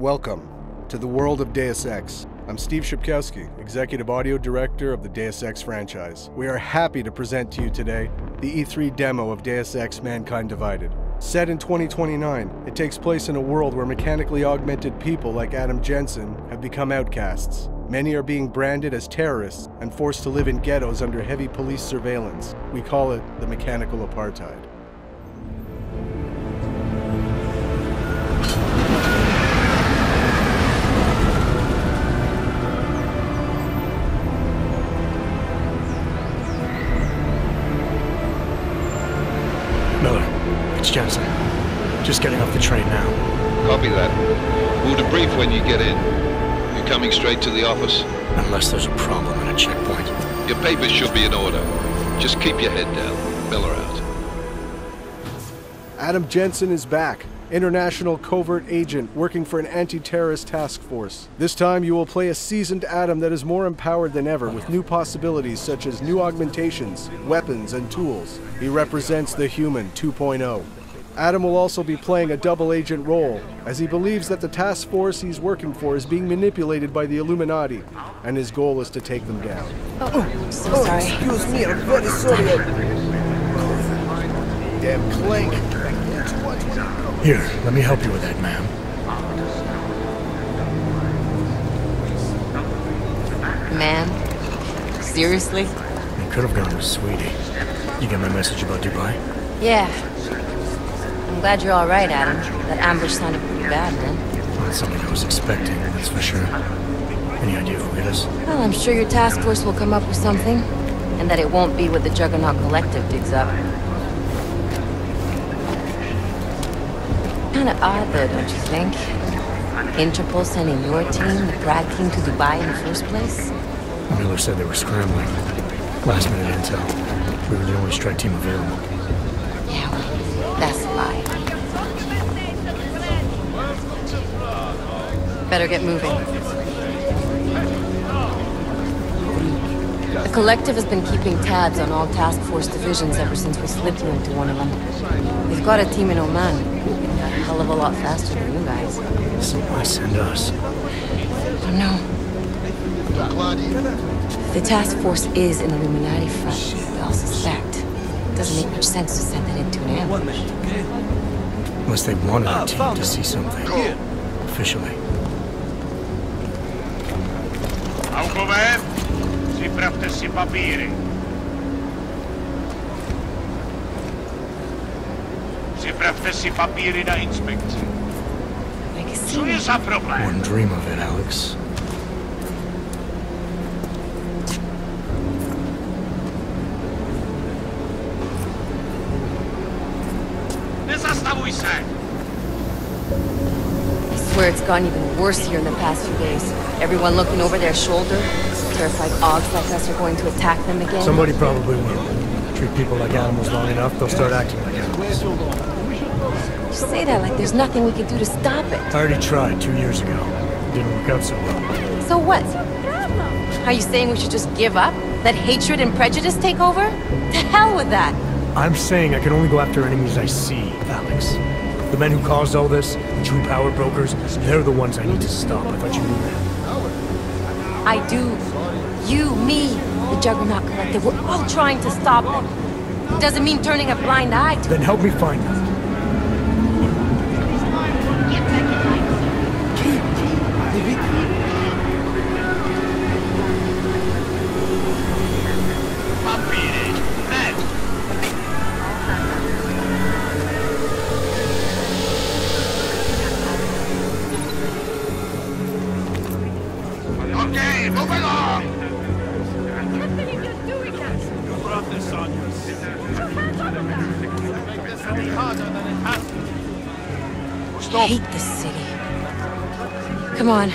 Welcome to the world of Deus Ex. I'm Steve Shipkowski, Executive Audio Director of the Deus Ex franchise. We are happy to present to you today the E3 demo of Deus Ex Mankind Divided. Set in 2029, it takes place in a world where mechanically augmented people like Adam Jensen have become outcasts. Many are being branded as terrorists and forced to live in ghettos under heavy police surveillance. We call it the mechanical apartheid. It's Jensen. Just getting off the train now. Copy that. We'll debrief when you get in. You're coming straight to the office? Unless there's a problem at a checkpoint. Your papers should be in order. Just keep your head down. Miller out. Adam Jensen is back. International covert agent working for an anti-terrorist task force. This time you will play a seasoned Adam that is more empowered than ever with new possibilities such as new augmentations, weapons, and tools. He represents the human 2.0. Adam will also be playing a double agent role, as he believes that the task force he's working for is being manipulated by the Illuminati, and his goal is to take them down. So sorry. Excuse me, I'm very sorry. Damn clank. Here, let me help you with that, ma'am. Ma'am? Seriously? You could have gone with Sweetie. You get my message about Dubai? Yeah. I'm glad you're alright, Adam. That ambush sounded pretty bad, man. Not something I was expecting, that's for sure. Any idea who it is? Well, I'm sure your task force will come up with something. And that it won't be what the Juggernaut Collective digs up. Kinda odd though, don't you think? Interpol sending your team, the Prague team, to Dubai in the first place? Miller said they were scrambling. Last minute intel. We were the only strike team available. Yeah, well, that's a lie. Better get moving. The Collective has been keeping tabs on all task force divisions ever since we slipped you into one of them. They've got a team in Oman. A hell of a lot faster than you guys. So why send us? Oh no. The task force is an Illuminati front, we all suspect. It doesn't make much sense to send it into an ambush. Unless they wanted our team to see something. Officially. Připravte si papíry. Připravte si papíry na inspekci. Co je za problém? Wouldn't dream of it, Alex. Nezastavuj se! I swear it's gotten even worse here in the past few days. Everyone looking over their shoulder. Terrified Augs like us are going to attack them again. Somebody probably will. Treat people like animals long enough, they'll start acting like animals. You say that like there's nothing we can do to stop it. I already tried 2 years ago. It didn't work out so well. So what? Are you saying we should just give up? Let hatred and prejudice take over? To hell with that! I'm saying I can only go after enemies I see, Alex. The men who caused all this, the true power brokers, they're the ones I need to stop. I thought you knew that. I do. You, me, the Juggernaut Collective, we're all trying to stop them. It doesn't mean turning a blind eye to Then help me find them. Okay, move along! You brought this on I hate this city. Come on.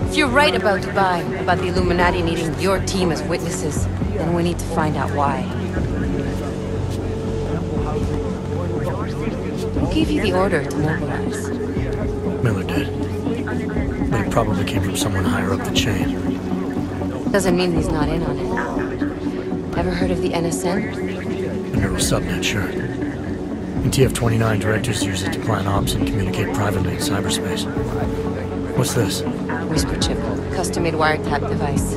If you're right about Dubai, about the Illuminati needing your team as witnesses, then we need to find out why. Who gave you the order to mobilize? Miller did. But it probably came from someone higher up the chain. Doesn't mean he's not in on it. Ever heard of the NSN? The neural subnet, sure. In TF-29, directors use it to plan ops and communicate privately in cyberspace. What's this? Whisper chip, custom-made wiretap device.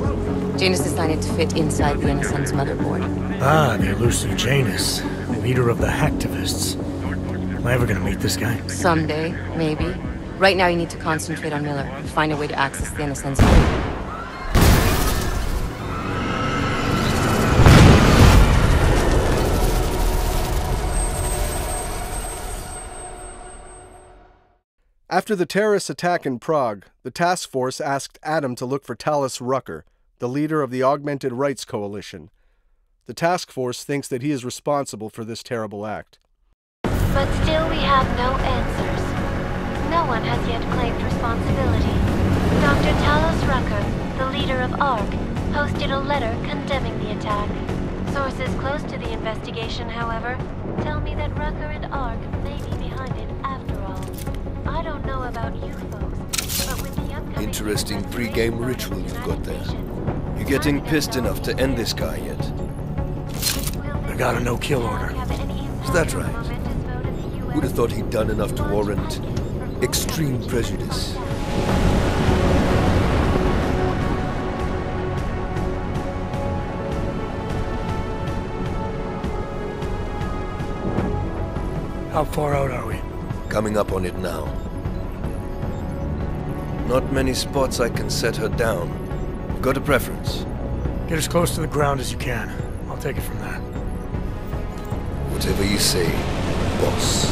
Janus designed it to fit inside the NSN's motherboard. Ah, the elusive Janus, leader of the hacktivists. Am I ever gonna meet this guy? Someday, maybe. Right now you need to concentrate on Miller and find a way to access the NSN's code. After the terrorist attack in Prague, the task force asked Adam to look for Talos Rucker, the leader of the Augmented Rights Coalition. The task force thinks that he is responsible for this terrible act. But still we have no answers. No one has yet claimed responsibility. Dr. Talos Rucker, the leader of ARC, posted a letter condemning the attack. Sources close to the investigation, however, tell me that Rucker and ARC may be behind it after all. I don't know about you folks, but with the upcoming... Interesting pre-game ritual you've got there. You getting pissed enough to end this guy yet? I got a no-kill order. Is that right? Who'd have thought he'd done enough to warrant extreme prejudice? How far out are we? Coming up on it now. Not many spots I can set her down. Got a preference? Get as close to the ground as you can. I'll take it from there. Whatever you say, boss.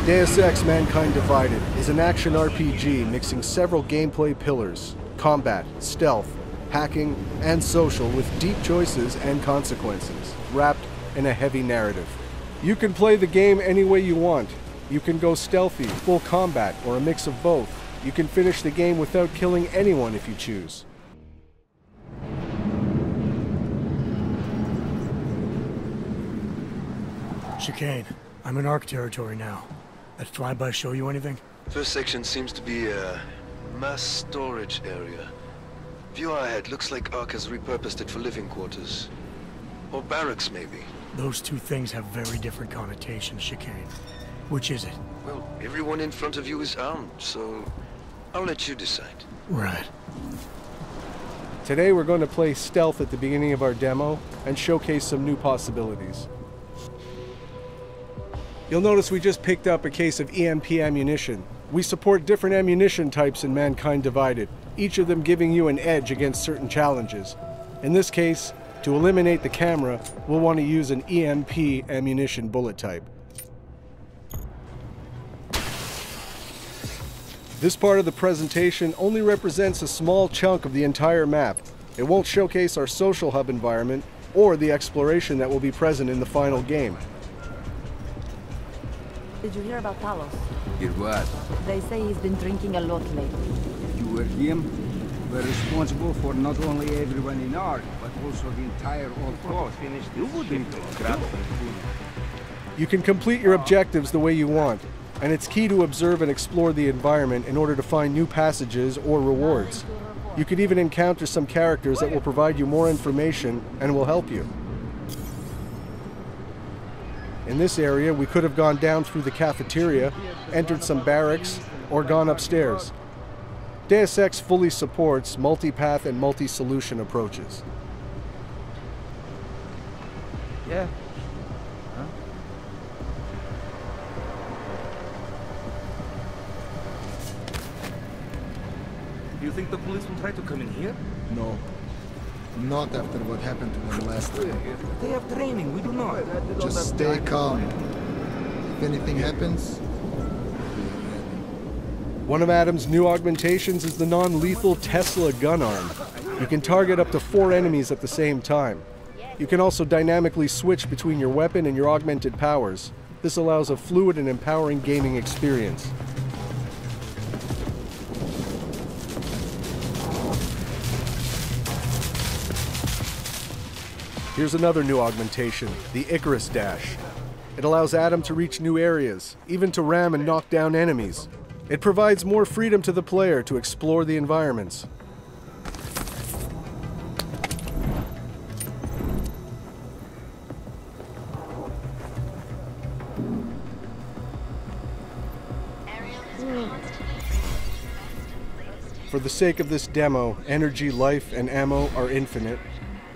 Deus Ex: Mankind Divided is an action RPG mixing several gameplay pillars: combat, stealth, hacking, and social, with deep choices and consequences, wrapped in a heavy narrative. You can play the game any way you want. You can go stealthy, full combat, or a mix of both. You can finish the game without killing anyone if you choose. Chicane, I'm in ARC territory now. That flyby show you anything? First section seems to be a mass storage area. View ahead looks like ARC has repurposed it for living quarters. Or barracks, maybe. Those two things have very different connotations, Chicane. Which is it? Well, everyone in front of you is armed, so I'll let you decide. Right. Today we're going to play stealth at the beginning of our demo and showcase some new possibilities. You'll notice we just picked up a case of EMP ammunition. We support different ammunition types in Mankind Divided, each of them giving you an edge against certain challenges. In this case, to eliminate the camera, we'll want to use an EMP ammunition bullet type. This part of the presentation only represents a small chunk of the entire map. It won't showcase our social hub environment or the exploration that will be present in the final game. Did you hear about Talos? Hear what? They say he's been drinking a lot lately. You were him? We're responsible for not only everyone in ARC, but also the entire old coast. You wouldn't grab food. You can complete your objectives the way you want, and it's key to observe and explore the environment in order to find new passages or rewards. You could even encounter some characters that will provide you more information and will help you. In this area, we could have gone down through the cafeteria, entered some barracks, or gone upstairs. Deus Ex fully supports multi-path and multi-solution approaches. Yeah. Huh? Do you think the police will try to come in here? No. Not after what happened to them last time. They have training, we do not. Just stay calm. If anything happens... One of Adam's new augmentations is the non-lethal Tesla gun arm. You can target up to 4 enemies at the same time. You can also dynamically switch between your weapon and your augmented powers. This allows a fluid and empowering gaming experience. Here's another new augmentation, the Icarus Dash. It allows Adam to reach new areas, even to ram and knock down enemies. It provides more freedom to the player to explore the environments. For the sake of this demo, energy, life, and ammo are infinite,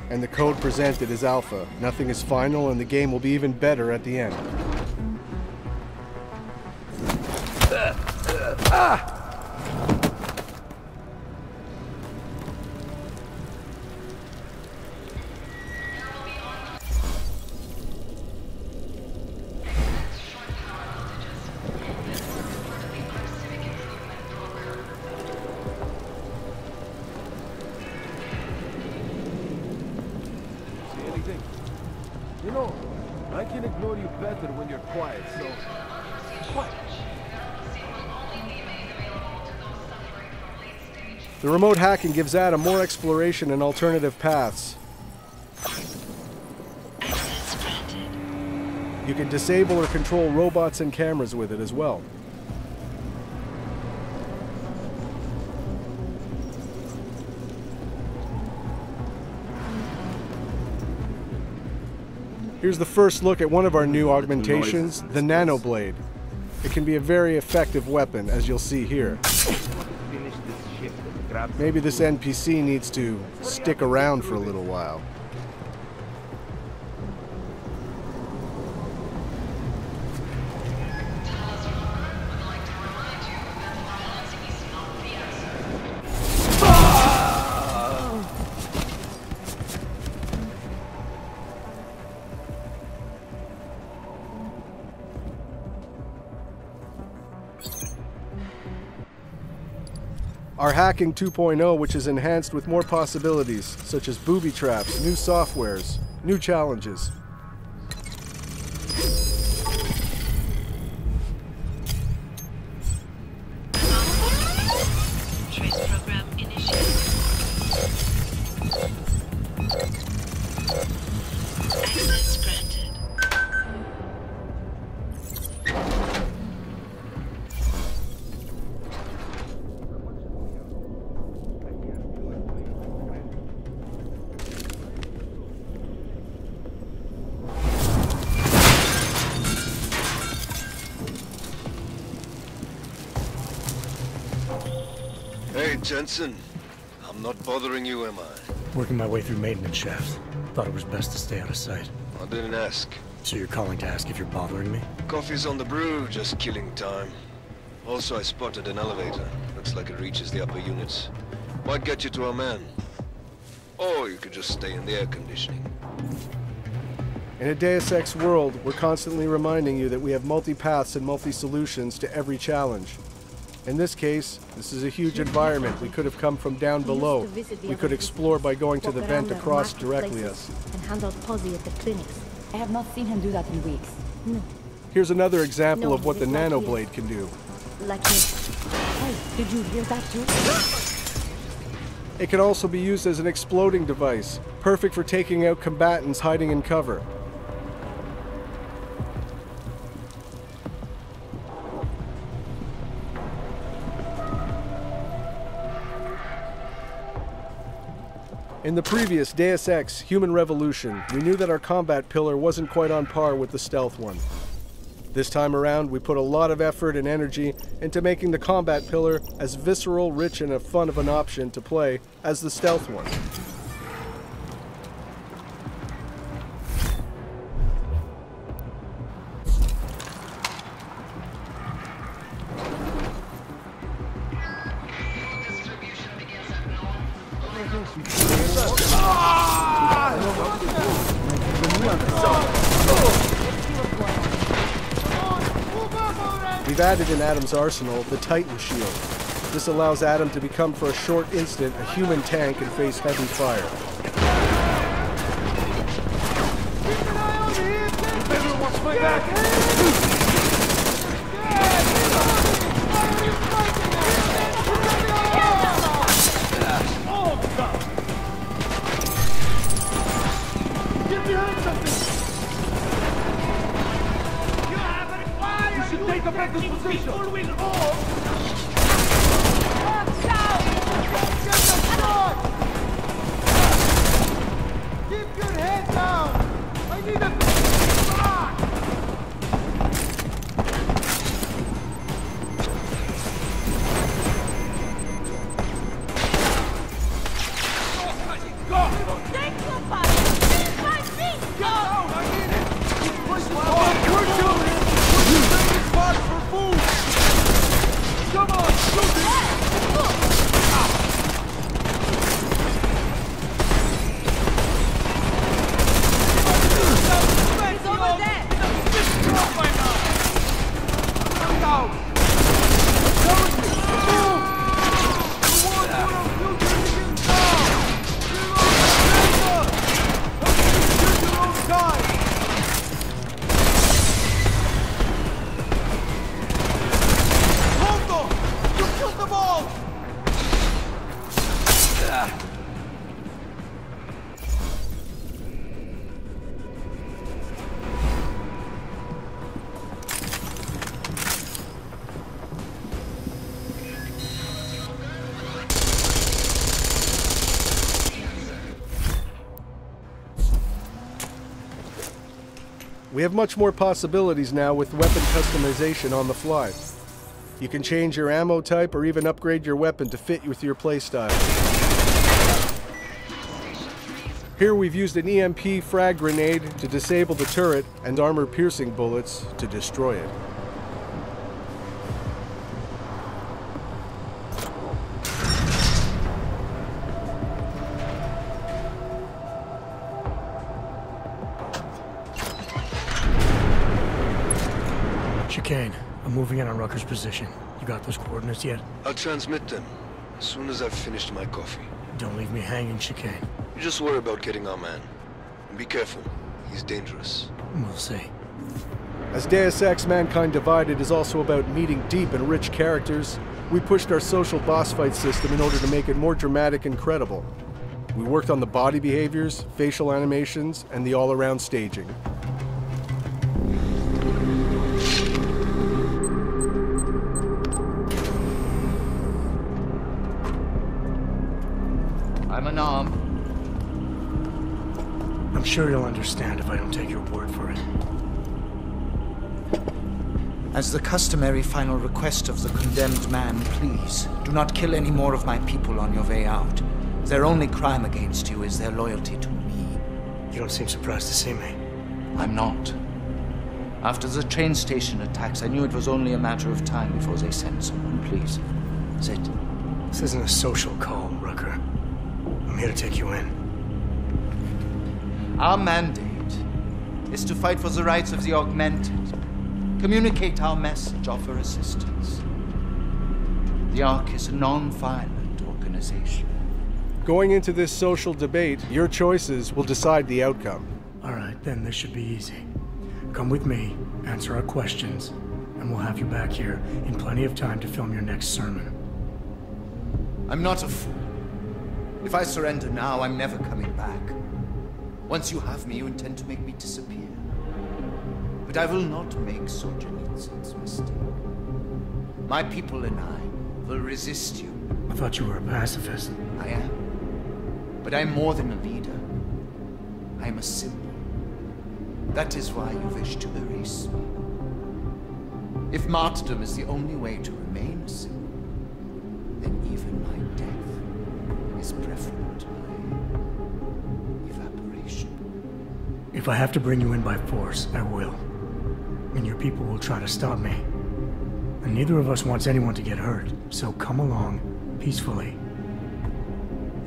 and the code presented is alpha. Nothing is final, and the game will be even better at the end. You know, I can ignore you better when you're quiet, so... What? The remote hacking gives Adam more exploration and alternative paths. You can disable or control robots and cameras with it as well. Here's the first look at one of our new augmentations, the Nano Blade. It can be a very effective weapon, as you'll see here. Maybe this NPC needs to stick around for a little while. Our Hacking 2.0, which is enhanced with more possibilities, such as booby traps, new softwares, new challenges. Trace program initiated. Access granted. Hey, Jensen. I'm not bothering you, am I? Working my way through maintenance shafts. Thought it was best to stay out of sight. I didn't ask. So you're calling to ask if you're bothering me? Coffee's on the brew, just killing time. Also, I spotted an elevator. Looks like it reaches the upper units. Might get you to our man. Or you could just stay in the air conditioning. In a Deus Ex world, we're constantly reminding you that we have multi-paths and multi-solutions to every challenge. In this case, this is a huge environment. We could have come from down below. We could explore by going to the vent across directly us. And handled Posy at the clinics. I have not seen him do that in weeks. No. Here's another example of what the Nano Blade can do. Like this. Hey, did you hear that too? It can also be used as an exploding device, perfect for taking out combatants hiding in cover. In the previous Deus Ex Human Revolution, we knew that our combat pillar wasn't quite on par with the stealth one. This time around, we put a lot of effort and energy into making the combat pillar as visceral, rich, and fun of an option to play as the stealth one. We've added in Adam's arsenal the Titan Shield. This allows Adam to become for a short instant a human tank and face heavy fire. Go! We have much more possibilities now with weapon customization on the fly. You can change your ammo type or even upgrade your weapon to fit with your playstyle. Here we've used an EMP frag grenade to disable the turret and armor-piercing bullets to destroy it. Chicane, I'm moving in on Rucker's position. You got those coordinates yet? I'll transmit them as soon as I've finished my coffee. Don't leave me hanging, Chicane. You just worry about getting our man. And be careful. He's dangerous. We'll see. As Deus Ex Mankind Divided is also about meeting deep and rich characters, we pushed our social boss fight system in order to make it more dramatic and credible. We worked on the body behaviors, facial animations, and the all-around staging. I'm unarmed. I'm sure you'll understand if I don't take your word for it. As the customary final request of the condemned man, please, do not kill any more of my people on your way out. Their only crime against you is their loyalty to me. You don't seem surprised to see me. I'm not. After the train station attacks, I knew it was only a matter of time before they sent someone. Please, sit. This isn't a social call, Rucker. I'm here to take you in. Our mandate is to fight for the rights of the augmented, communicate our message, offer assistance. The Ark is a non-violent organization. Going into this social debate, your choices will decide the outcome. All right, then this should be easy. Come with me, answer our questions, and we'll have you back here in plenty of time to film your next sermon. I'm not a fool. If I surrender now, I'm never coming back. Once you have me, you intend to make me disappear. But I will not make Solzhenitsyn's mistake. My people and I will resist you. I thought you were a pacifist. I am. But I'm more than a leader. I'm a symbol. That is why you wish to erase me. If martyrdom is the only way to remain a symbol, then even my death is preferable to my evaporation. If I have to bring you in by force, I will. And your people will try to stop me. And neither of us wants anyone to get hurt, so come along peacefully.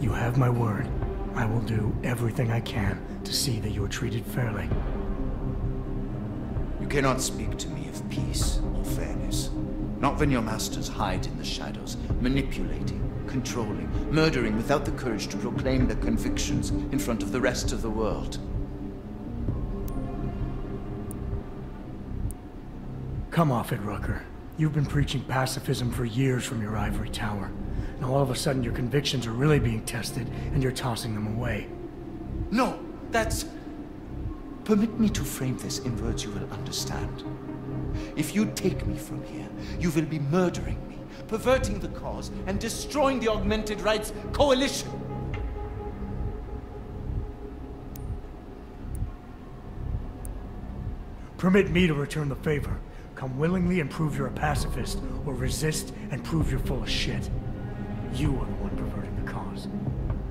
You have my word. I will do everything I can to see that you are treated fairly. You cannot speak to me of peace or fairness. Not when your masters hide in the shadows, manipulating, controlling, murdering without the courage to proclaim their convictions in front of the rest of the world. Come off it, Rucker. You've been preaching pacifism for years from your ivory tower. Now all of a sudden your convictions are really being tested and you're tossing them away. No, that's... Permit me to frame this in words you will understand. If you take me from here, you will be murdering me, perverting the cause, and destroying the Augmented Rights Coalition. Permit me to return the favor. Come willingly and prove you're a pacifist, or resist and prove you're full of shit. You are the one perverting the cause.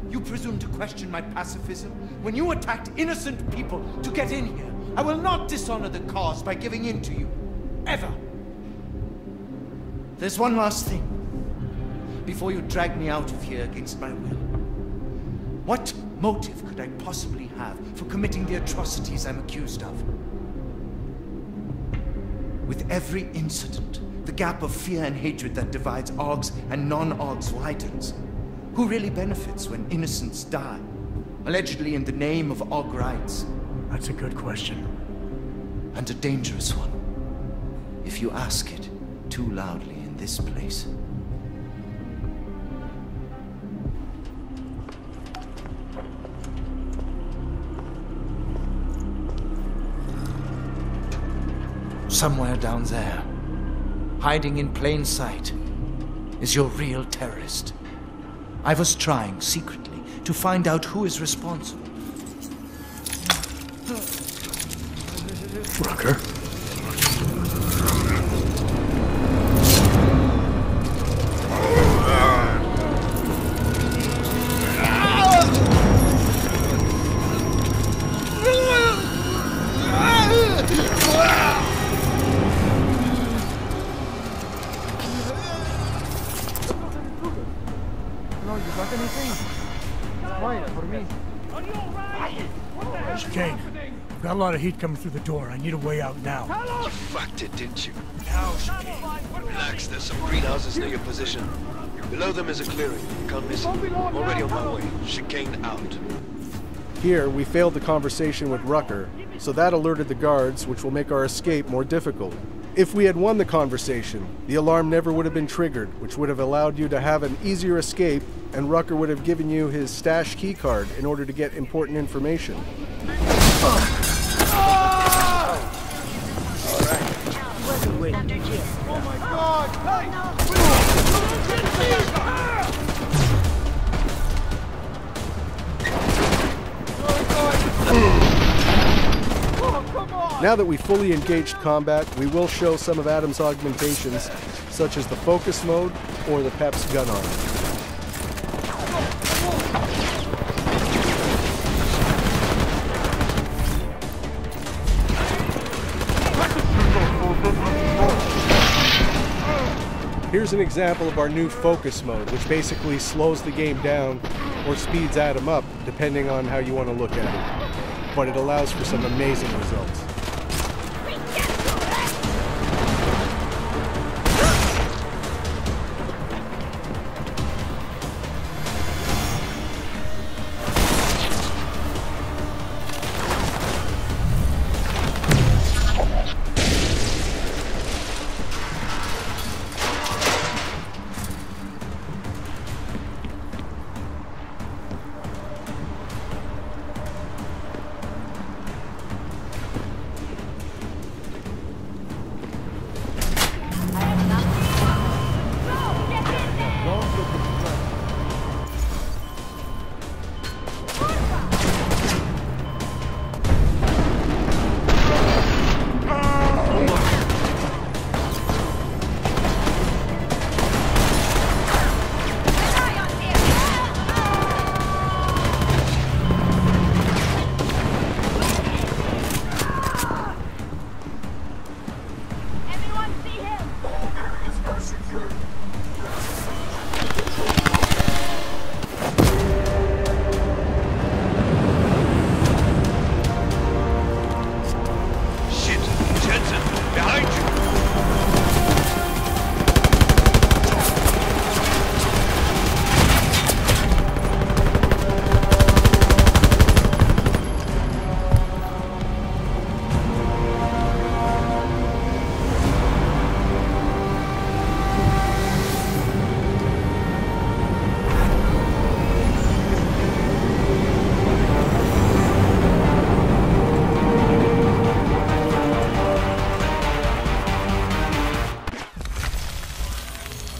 You presume to question my pacifism when you attacked innocent people to get in here. I will not dishonor the cause by giving in to you. Ever. There's one last thing. Before you drag me out of here against my will. What motive could I possibly have for committing the atrocities I'm accused of? With every incident, the gap of fear and hatred that divides Augs and non-Augs widens. Who really benefits when innocents die? Allegedly in the name of Aug rights. That's a good question. And a dangerous one. If you ask it too loudly in this place. Somewhere down there, hiding in plain sight, is your real terrorist. I was trying secretly to find out who is responsible. Rucker? Chicane, I've got a lot of heat coming through the door. I need a way out now. You fucked it, didn't you? Now, Chicane. Relax, there's some greenhouses near your position. Below them is a clearing. Can't miss it. Already on my way. Chicane out. Here, we failed the conversation with Rucker, so that alerted the guards, which will make our escape more difficult. If we had won the conversation, the alarm never would have been triggered, which would have allowed you to have an easier escape, and Rucker would have given you his stash keycard in order to get important information. Oh my God! Now that we fully engaged combat, we will show some of Adam's augmentations, such as the focus mode or the Pep's gun arm. Here's an example of our new focus mode, which basically slows the game down or speeds Adam up, depending on how you want to look at it. But it allows for some amazing results.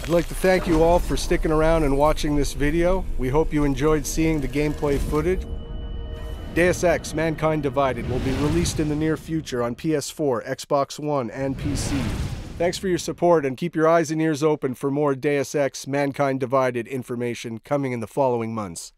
I'd like to thank you all for sticking around and watching this video. We hope you enjoyed seeing the gameplay footage. Deus Ex: Mankind Divided will be released in the near future on PS4, Xbox One, and PC. Thanks for your support, and keep your eyes and ears open for more Deus Ex: Mankind Divided information coming in the following months.